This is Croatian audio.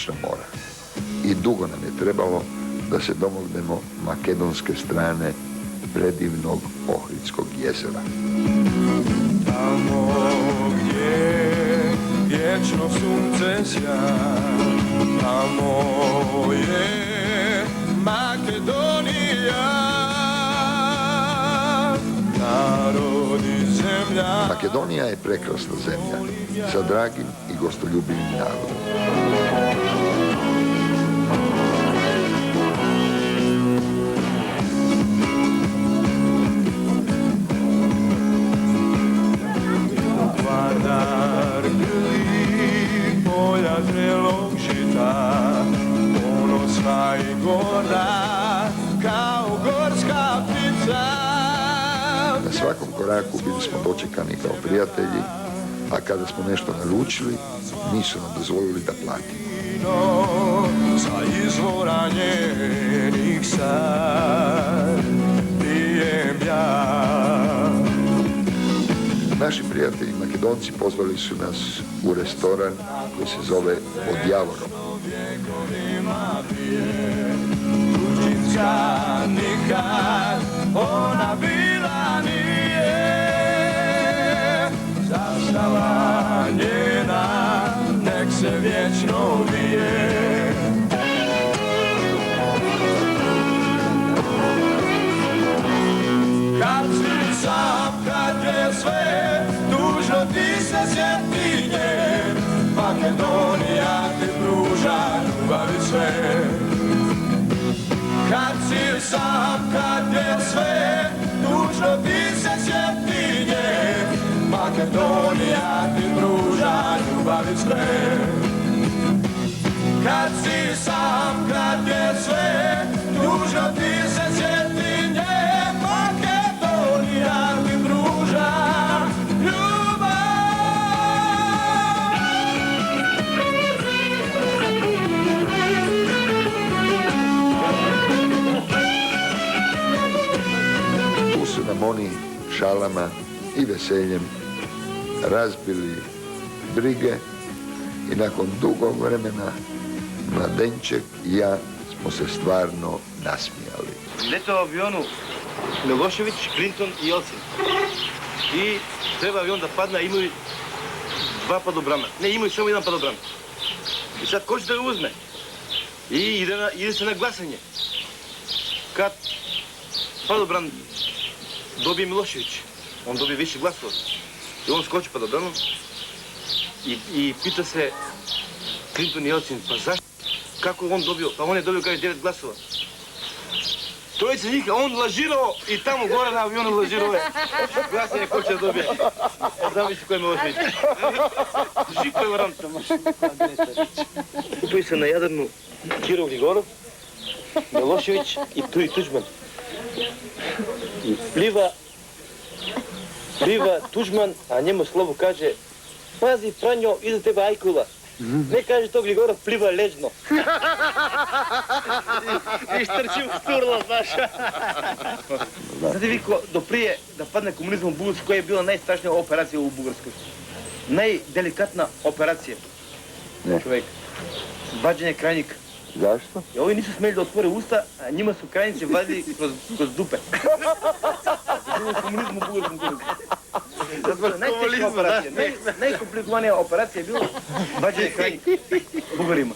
istočna mora. I dugo nam je trebalo da se domognemo makedonske strane predivnog Ohridskog jezera. Tamo gdje vječno sunce sja, tamo je Makedonija, narod i zemlja. Makedonija je prekrasna zemlja sa dragim i gostoljubivim narodom. Vardar grli polja zrelog žita, ponosna i gorda kao gorska ptica. Na svakom koraku bili smo dočekani kao prijatelji, a kada smo nešto naručili, nisu nam dozvolili da platimo. Sa izvora njenih sad pijem ja. Naši prijatelji Makedonci pozvali su nas u restoran koji se zove Pod Javorom. Tuđinska nikad ona bila nije, zastava njena nek se vječno vije. Kad si sam, kad je sve, tužno ti se sjeti nje, Makedonija ti pruža ljubavi sve. Kad si sam, kad je sve, tužno ti se sjeti nje, Makedonija ti pruža ljubavi sve. Kad si sam, kad je sve, tužno ti se sjeti nje, Makedonija ti pruža ljubav. Tu su nam oni šalama i veseljem razbili brige i nakon dugog vremena Mladenček i ja smo se stvarno nasmijali. Lete u avionu Milošević, Clinton i Jelcin. I treba avion da padne, a imaju dva padobrana. Ne, imaju samo jedan padobran. I sad ko će da ga uzme? I ide se na glasanje. Kad padobran dobije Milošević, on dobije više glasova. I on skoči padobranom i pita se Clinton i Jelcin, pa zašto? Kako je on dobio? Pa on je dobio kaže 9 glasova. Trojica njih, a on lažirao i tamo gore na avionu lažirao je. Glasanje ko će da dobije. Zamisli ko je Milošević. Žiko je varan. Kupaju se na Jadranu Kirov Grigorov, Milošević i Tuđman. I pliva Tuđman, a njemu Slobo kaže: pazi, Franjo, iza tebe Ajkula. Ne kaže to Grigorov, pliva ležno. I štrči u sturlo, znaš. Znate vi do prije da padne komunizam u Bugarskoj, koja je bila najstrašnija operacija u Bugarskoj? Najdelikatna operacija. Čovjek. Vađenje krajnika. Zašto? I ovi nisu smjeli da otvore usta, a njima su krajnici vadili kroz dupe. Bilo komunizmu u Bugarskom. Najteža operacija, najkomplikovanija operacija je bila vađenje krajnika Bugarima.